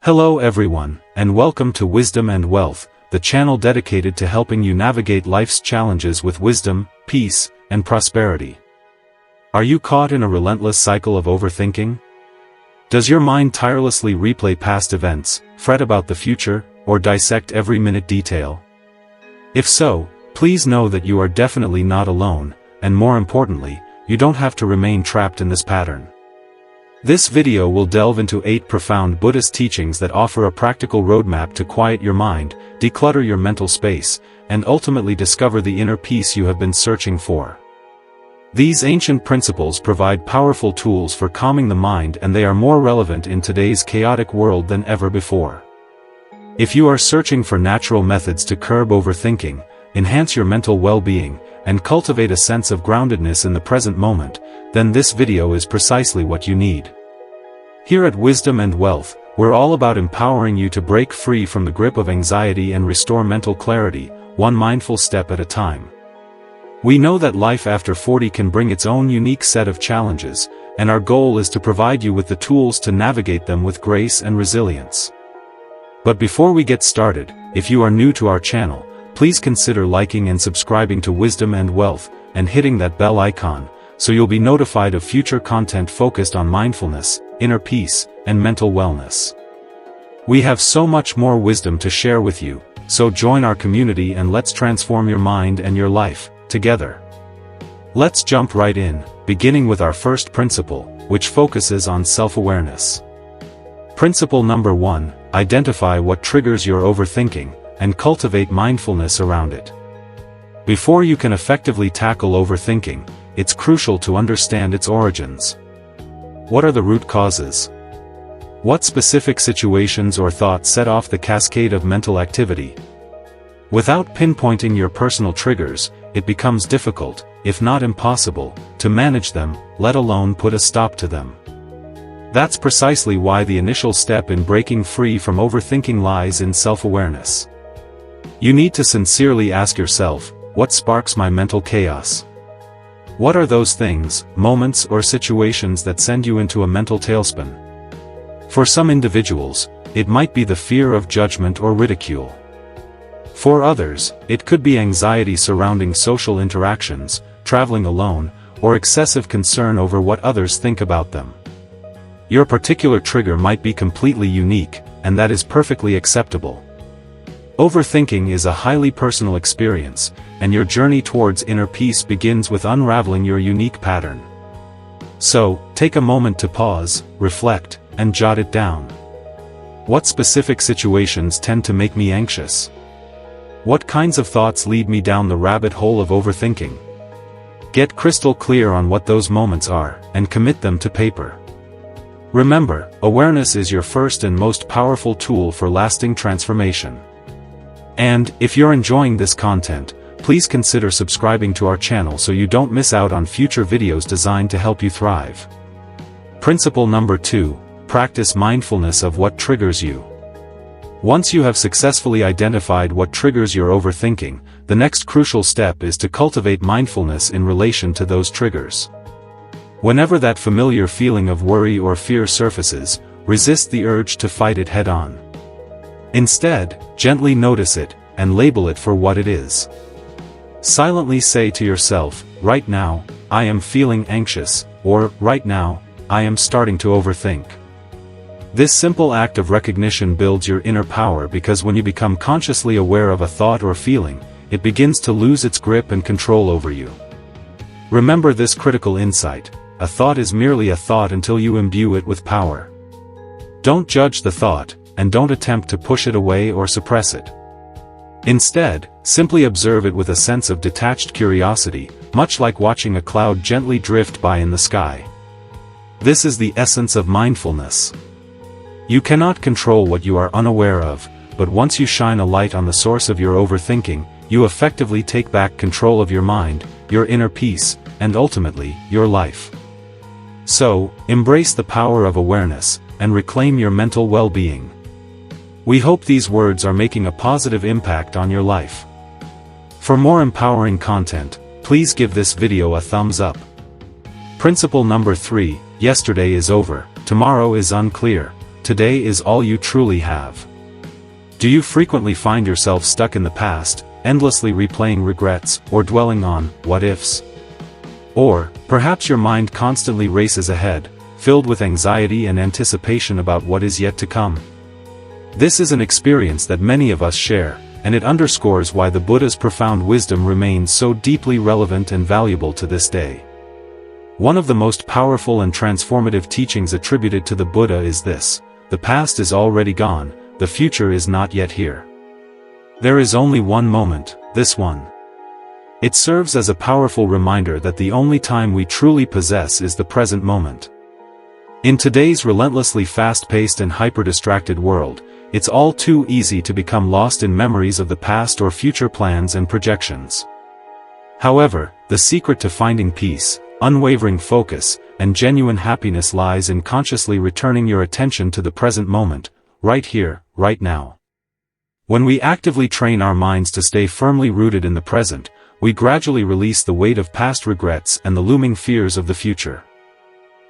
Hello everyone, and welcome to Wisdom and Wealth, the channel dedicated to helping you navigate life's challenges with wisdom, peace, and prosperity. Are you caught in a relentless cycle of overthinking? Does your mind tirelessly replay past events, fret about the future, or dissect every minute detail? If so, please know that you are definitely not alone, and more importantly, you don't have to remain trapped in this pattern. This video will delve into 8 profound Buddhist teachings that offer a practical roadmap to quiet your mind, declutter your mental space, and ultimately discover the inner peace you have been searching for. These ancient principles provide powerful tools for calming the mind, and they are more relevant in today's chaotic world than ever before. If you are searching for natural methods to curb overthinking, enhance your mental well-being, and cultivate a sense of groundedness in the present moment, then this video is precisely what you need. Here at Wisdom and Wealth, we're all about empowering you to break free from the grip of anxiety and restore mental clarity, one mindful step at a time. We know that life after 40 can bring its own unique set of challenges, and our goal is to provide you with the tools to navigate them with grace and resilience. But before we get started, if you are new to our channel, please consider liking and subscribing to Wisdom and Wealth, and hitting that bell icon, so you'll be notified of future content focused on mindfulness, inner peace, and mental wellness. We have so much more wisdom to share with you, so join our community and let's transform your mind and your life, together. Let's jump right in, beginning with our first principle, which focuses on self-awareness. Principle number 1, identify what triggers your overthinking, and cultivate mindfulness around it. Before you can effectively tackle overthinking, it's crucial to understand its origins. What are the root causes? What specific situations or thoughts set off the cascade of mental activity? Without pinpointing your personal triggers, it becomes difficult, if not impossible, to manage them, let alone put a stop to them. That's precisely why the initial step in breaking free from overthinking lies in self-awareness. You need to sincerely ask yourself, what sparks my mental chaos? What are those things, moments or situations that send you into a mental tailspin? For some individuals, it might be the fear of judgment or ridicule. For others, it could be anxiety surrounding social interactions, traveling alone, or excessive concern over what others think about them. Your particular trigger might be completely unique, and that is perfectly acceptable. Overthinking is a highly personal experience, and your journey towards inner peace begins with unraveling your unique pattern. So, take a moment to pause, reflect, and jot it down. What specific situations tend to make me anxious? What kinds of thoughts lead me down the rabbit hole of overthinking? Get crystal clear on what those moments are, and commit them to paper. Remember, awareness is your first and most powerful tool for lasting transformation. And, if you're enjoying this content, please consider subscribing to our channel so you don't miss out on future videos designed to help you thrive. Principle number 2, practice mindfulness of what triggers you. Once you have successfully identified what triggers your overthinking, the next crucial step is to cultivate mindfulness in relation to those triggers. Whenever that familiar feeling of worry or fear surfaces, resist the urge to fight it head-on. Instead, gently notice it, and label it for what it is. Silently say to yourself, right now, I am feeling anxious, or, right now, I am starting to overthink. This simple act of recognition builds your inner power, because when you become consciously aware of a thought or feeling, it begins to lose its grip and control over you. Remember this critical insight: a thought is merely a thought until you imbue it with power. Don't judge the thought, and don't attempt to push it away or suppress it. Instead, simply observe it with a sense of detached curiosity, much like watching a cloud gently drift by in the sky. This is the essence of mindfulness. You cannot control what you are unaware of, but once you shine a light on the source of your overthinking, you effectively take back control of your mind, your inner peace, and ultimately, your life. So, embrace the power of awareness, and reclaim your mental well-being. We hope these words are making a positive impact on your life. For more empowering content, please give this video a thumbs up. Principle number 3, yesterday is over, tomorrow is unclear. today is all you truly have. Do you frequently find yourself stuck in the past, endlessly replaying regrets, or dwelling on what-ifs? Or, perhaps your mind constantly races ahead, filled with anxiety and anticipation about what is yet to come. This is an experience that many of us share, and it underscores why the Buddha's profound wisdom remains so deeply relevant and valuable to this day. One of the most powerful and transformative teachings attributed to the Buddha is this: the past is already gone, the future is not yet here. There is only one moment, this one. It serves as a powerful reminder that the only time we truly possess is the present moment. In today's relentlessly fast-paced and hyper-distracted world, it's all too easy to become lost in memories of the past or future plans and projections. However, the secret to finding peace, unwavering focus, and genuine happiness lies in consciously returning your attention to the present moment, right here, right now. When we actively train our minds to stay firmly rooted in the present, we gradually release the weight of past regrets and the looming fears of the future.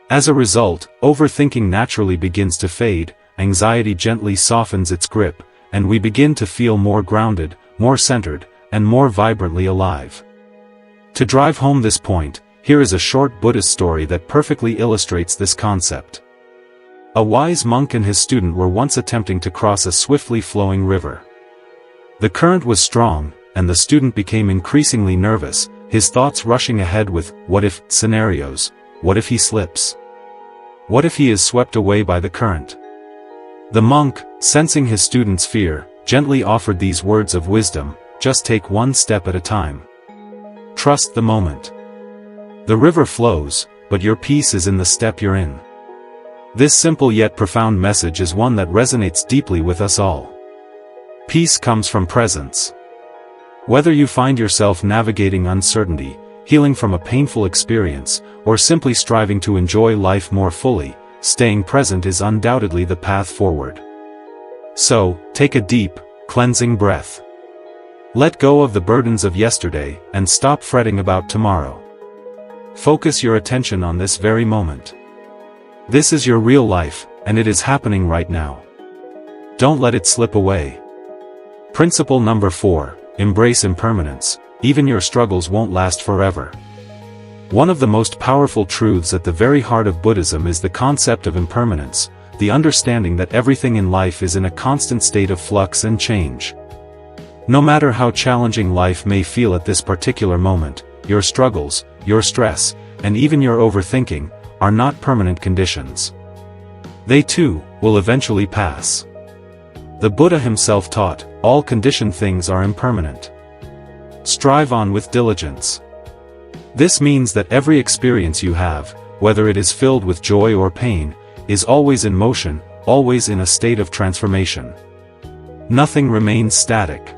As a result, overthinking naturally begins to fade, anxiety gently softens its grip, and we begin to feel more grounded, more centered, and more vibrantly alive. To drive home this point, here is a short Buddhist story that perfectly illustrates this concept. A wise monk and his student were once attempting to cross a swiftly flowing river. The current was strong, and the student became increasingly nervous, his thoughts rushing ahead with what-if scenarios. What if he slips? What if he is swept away by the current? The monk, sensing his student's fear, gently offered these words of wisdom: just take one step at a time. Trust the moment. The river flows, but your peace is in the step you're in. This simple yet profound message is one that resonates deeply with us all. Peace comes from presence. Whether you find yourself navigating uncertainty, healing from a painful experience, or simply striving to enjoy life more fully, staying present is undoubtedly the path forward. So, take a deep, cleansing breath. Let go of the burdens of yesterday, and stop fretting about tomorrow. Focus your attention on this very moment. This is your real life, and it is happening right now. Don't let it slip away. Principle number 4, embrace impermanence. Even your struggles won't last forever. One of the most powerful truths at the very heart of Buddhism is the concept of impermanence, the understanding that everything in life is in a constant state of flux and change. No matter how challenging life may feel at this particular moment, your struggles, your stress, and even your overthinking, are not permanent conditions. They too will eventually pass. The Buddha himself taught, all conditioned things are impermanent. Strive on with diligence. This means that every experience you have, whether it is filled with joy or pain, is always in motion, always in a state of transformation. Nothing remains static.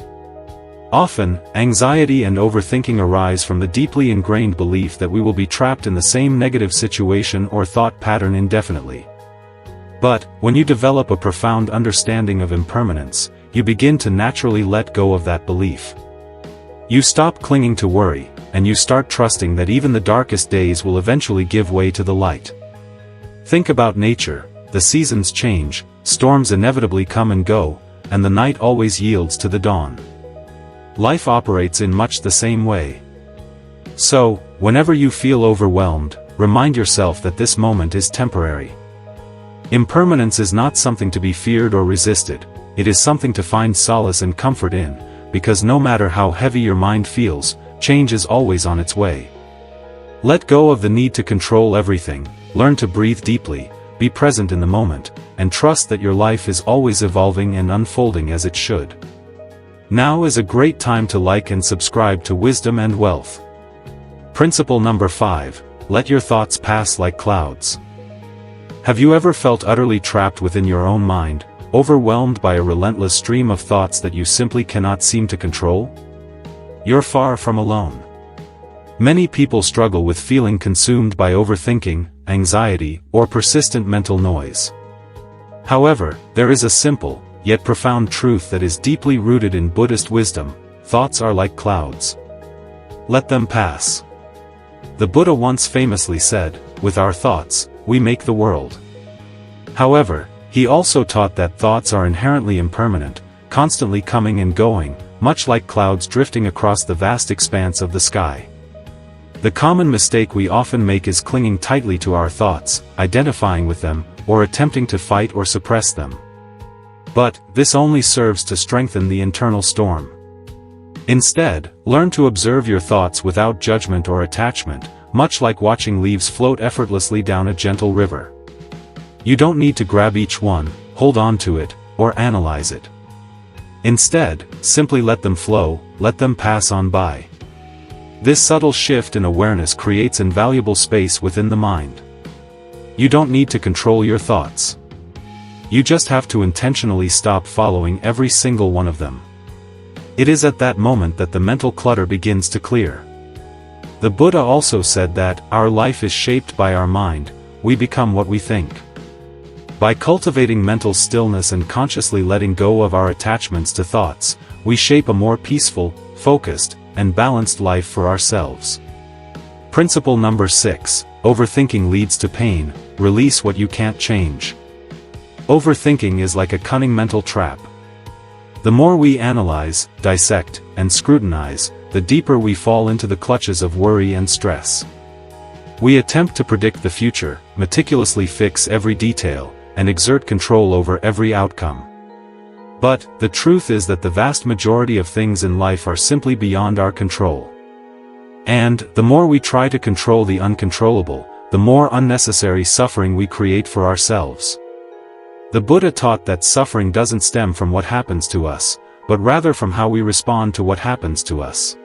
Often, anxiety and overthinking arise from the deeply ingrained belief that we will be trapped in the same negative situation or thought pattern indefinitely. But, when you develop a profound understanding of impermanence, you begin to naturally let go of that belief. You stop clinging to worry, and you start trusting that even the darkest days will eventually give way to the light. Think about nature: the seasons change, storms inevitably come and go, and the night always yields to the dawn. Life operates in much the same way. So, whenever you feel overwhelmed, remind yourself that this moment is temporary. Impermanence is not something to be feared or resisted, it is something to find solace and comfort in, because no matter how heavy your mind feels, change is always on its way. Let go of the need to control everything, learn to breathe deeply, be present in the moment, and trust that your life is always evolving and unfolding as it should. Now is a great time to like and subscribe to Wisdom and Wealth. Principle number 5, let your thoughts pass like clouds. Have you ever felt utterly trapped within your own mind, overwhelmed by a relentless stream of thoughts that you simply cannot seem to control? You're far from alone. Many people struggle with feeling consumed by overthinking, anxiety, or persistent mental noise. However, there is a simple, yet profound truth that is deeply rooted in Buddhist wisdom: thoughts are like clouds. Let them pass. The Buddha once famously said, "With our thoughts, we make the world." However, He also taught that thoughts are inherently impermanent, constantly coming and going, much like clouds drifting across the vast expanse of the sky. The common mistake we often make is clinging tightly to our thoughts, identifying with them, or attempting to fight or suppress them. But this only serves to strengthen the internal storm. Instead, learn to observe your thoughts without judgment or attachment, much like watching leaves float effortlessly down a gentle river. You don't need to grab each one, hold on to it, or analyze it. Instead, simply let them flow, let them pass on by. This subtle shift in awareness creates invaluable space within the mind. You don't need to control your thoughts. You just have to intentionally stop following every single one of them. It is at that moment that the mental clutter begins to clear. The Buddha also said that, our life is shaped by our mind, we become what we think. By cultivating mental stillness and consciously letting go of our attachments to thoughts, we shape a more peaceful, focused, and balanced life for ourselves. Principle number 6, overthinking leads to pain, release what you can't change. Overthinking is like a cunning mental trap. The more we analyze, dissect, and scrutinize, the deeper we fall into the clutches of worry and stress. We attempt to predict the future, meticulously fix every detail, and exert control over every outcome. But, the truth is that the vast majority of things in life are simply beyond our control. And, the more we try to control the uncontrollable, the more unnecessary suffering we create for ourselves. The Buddha taught that suffering doesn't stem from what happens to us, but rather from how we respond to what happens to us.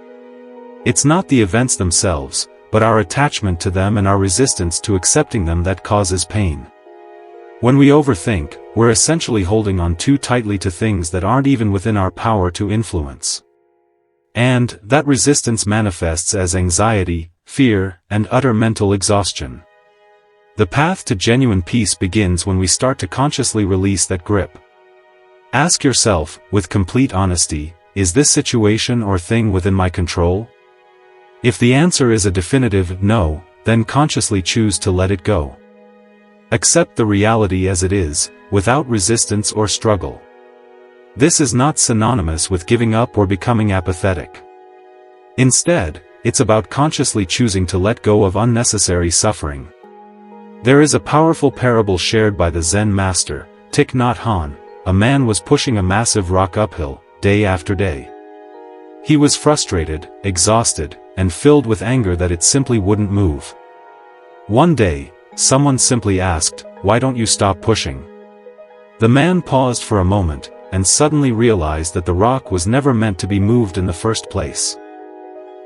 It's not the events themselves, but our attachment to them and our resistance to accepting them that causes pain. When we overthink, we're essentially holding on too tightly to things that aren't even within our power to influence. And, that resistance manifests as anxiety, fear, and utter mental exhaustion. The path to genuine peace begins when we start to consciously release that grip. Ask yourself, with complete honesty, is this situation or thing within my control? If the answer is a definitive no, then consciously choose to let it go. Accept the reality as it is, without resistance or struggle. This is not synonymous with giving up or becoming apathetic. Instead, it's about consciously choosing to let go of unnecessary suffering. There is a powerful parable shared by the Zen master, Thich Nhat Hanh. A man was pushing a massive rock uphill, day after day. He was frustrated, exhausted, and filled with anger that it simply wouldn't move. One day, someone simply asked, "Why don't you stop pushing?" The man paused for a moment, and suddenly realized that the rock was never meant to be moved in the first place.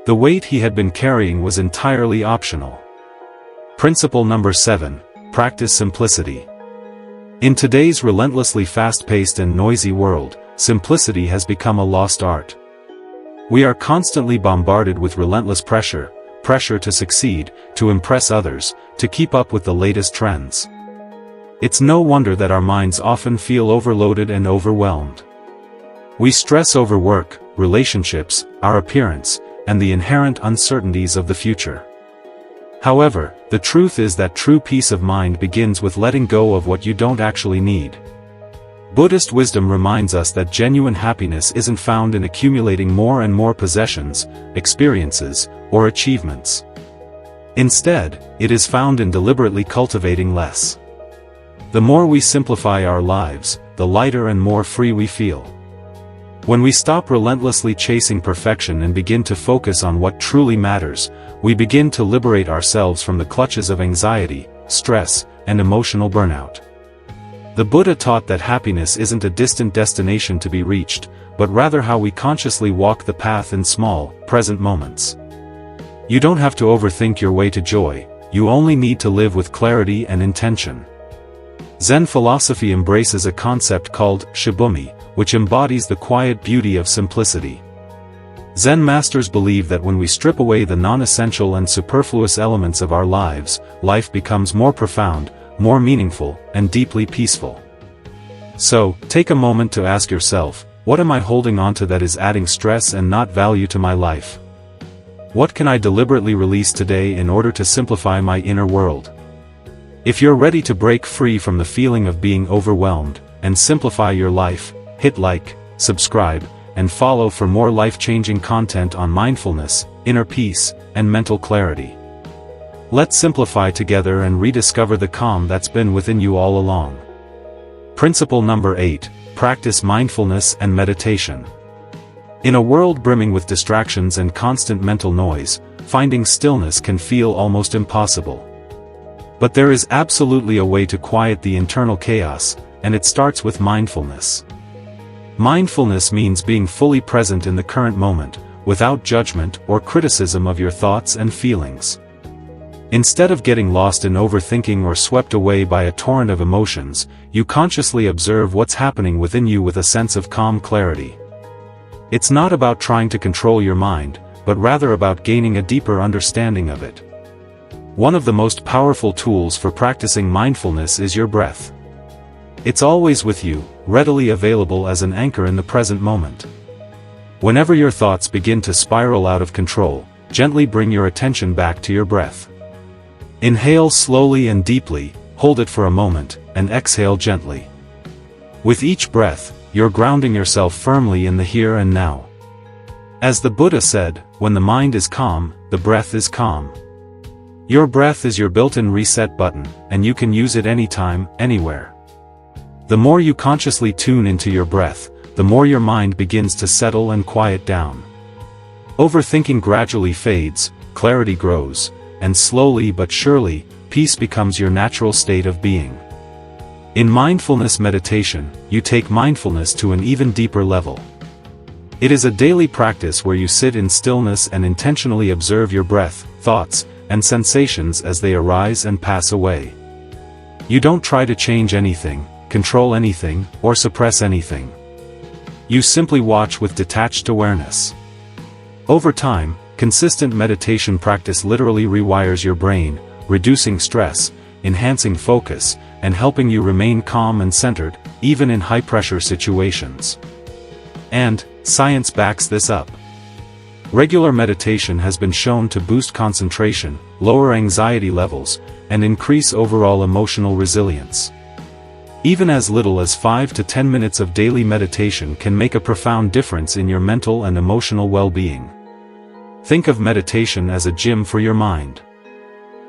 The weight he had been carrying was entirely optional. Principle number 7, practice simplicity. In today's relentlessly fast-paced and noisy world, simplicity has become a lost art. We are constantly bombarded with relentless pressure to succeed, to impress others, to keep up with the latest trends. It's no wonder that our minds often feel overloaded and overwhelmed. We stress over work, relationships, our appearance, and the inherent uncertainties of the future. However, the truth is that true peace of mind begins with letting go of what you don't actually need. Buddhist wisdom reminds us that genuine happiness isn't found in accumulating more and more possessions, experiences, or achievements. Instead, it is found in deliberately cultivating less. The more we simplify our lives, the lighter and more free we feel. When we stop relentlessly chasing perfection and begin to focus on what truly matters, we begin to liberate ourselves from the clutches of anxiety, stress, and emotional burnout. The Buddha taught that happiness isn't a distant destination to be reached, but rather how we consciously walk the path in small, present moments. You don't have to overthink your way to joy, you only need to live with clarity and intention. Zen philosophy embraces a concept called shibumi, which embodies the quiet beauty of simplicity. Zen masters believe that when we strip away the non-essential and superfluous elements of our lives, life becomes more profound, more meaningful, and deeply peaceful. So, take a moment to ask yourself, what am I holding onto that is adding stress and not value to my life? What can I deliberately release today in order to simplify my inner world? If you're ready to break free from the feeling of being overwhelmed, and simplify your life, hit like, subscribe, and follow for more life-changing content on mindfulness, inner peace, and mental clarity. Let's simplify together and rediscover the calm that's been within you all along. Principle number 8, practice mindfulness and meditation. In a world brimming with distractions and constant mental noise, finding stillness can feel almost impossible. But there is absolutely a way to quiet the internal chaos, and it starts with mindfulness. Mindfulness means being fully present in the current moment, without judgment or criticism of your thoughts and feelings. Instead of getting lost in overthinking or swept away by a torrent of emotions, you consciously observe what's happening within you with a sense of calm clarity. It's not about trying to control your mind, but rather about gaining a deeper understanding of it. One of the most powerful tools for practicing mindfulness is your breath. It's always with you, readily available as an anchor in the present moment. Whenever your thoughts begin to spiral out of control, gently bring your attention back to your breath. Inhale slowly and deeply, hold it for a moment, and exhale gently. With each breath, you're grounding yourself firmly in the here and now. As the Buddha said, when the mind is calm, the breath is calm. Your breath is your built-in reset button, and you can use it anytime, anywhere. The more you consciously tune into your breath, the more your mind begins to settle and quiet down. Overthinking gradually fades, clarity grows, and slowly but surely, peace becomes your natural state of being. In mindfulness meditation, you take mindfulness to an even deeper level. It is a daily practice where you sit in stillness and intentionally observe your breath, thoughts, and sensations as they arise and pass away. You don't try to change anything, control anything, or suppress anything. You simply watch with detached awareness. Over time, consistent meditation practice literally rewires your brain, reducing stress, enhancing focus, and helping you remain calm and centered, even in high-pressure situations. And science backs this up. Regular meditation has been shown to boost concentration, lower anxiety levels, and increase overall emotional resilience. Even as little as 5 to 10 minutes of daily meditation can make a profound difference in your mental and emotional well-being. Think of meditation as a gym for your mind.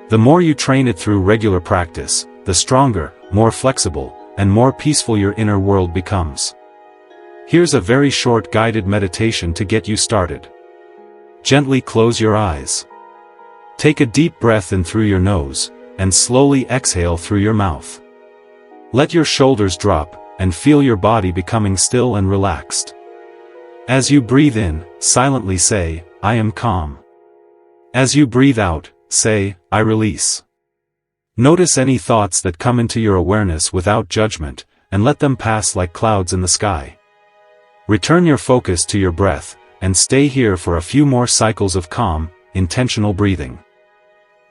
The more you train it through regular practice, the stronger, more flexible, and more peaceful your inner world becomes. Here's a very short guided meditation to get you started. Gently close your eyes. Take a deep breath in through your nose, and slowly exhale through your mouth. Let your shoulders drop, and feel your body becoming still and relaxed. As you breathe in, silently say, "I am calm." As you breathe out, say, "I release." Notice any thoughts that come into your awareness without judgment, and let them pass like clouds in the sky. Return your focus to your breath, and stay here for a few more cycles of calm, intentional breathing.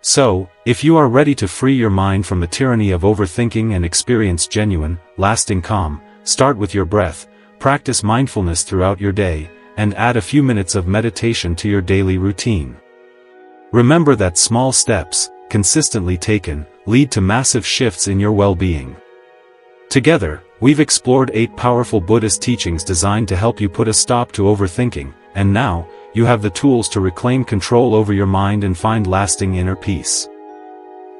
So, if you are ready to free your mind from the tyranny of overthinking and experience genuine, lasting calm, start with your breath, practice mindfulness throughout your day, and add a few minutes of meditation to your daily routine. Remember that small steps, consistently taken, lead to massive shifts in your well-being. Together, we've explored 8 powerful Buddhist teachings designed to help you put a stop to overthinking, and now, you have the tools to reclaim control over your mind and find lasting inner peace.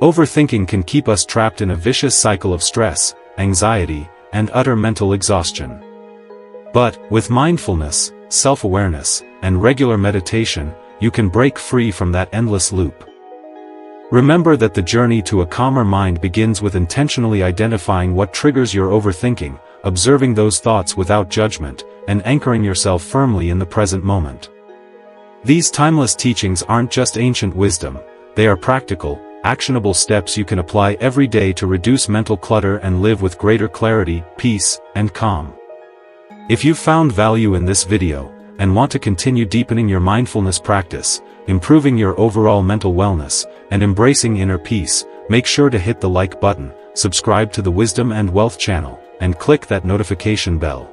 Overthinking can keep us trapped in a vicious cycle of stress, anxiety, and utter mental exhaustion. But, with mindfulness, self-awareness, and regular meditation, you can break free from that endless loop. Remember that the journey to a calmer mind begins with intentionally identifying what triggers your overthinking, observing those thoughts without judgment, and anchoring yourself firmly in the present moment. These timeless teachings aren't just ancient wisdom, they are practical, actionable steps you can apply every day to reduce mental clutter and live with greater clarity, peace, and calm. If you found value in this video, and want to continue deepening your mindfulness practice, improving your overall mental wellness, and embracing inner peace, make sure to hit the like button, subscribe to the Wisdom and Wealth channel, and click that notification bell.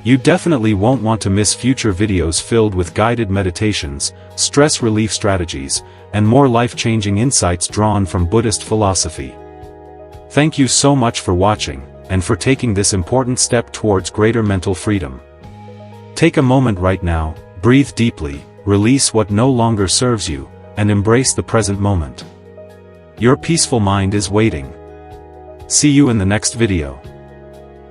You definitely won't want to miss future videos filled with guided meditations, stress relief strategies, and more life-changing insights drawn from Buddhist philosophy. Thank you so much for watching, and for taking this important step towards greater mental freedom. Take a moment right now, breathe deeply, release what no longer serves you, and embrace the present moment. Your peaceful mind is waiting. See you in the next video.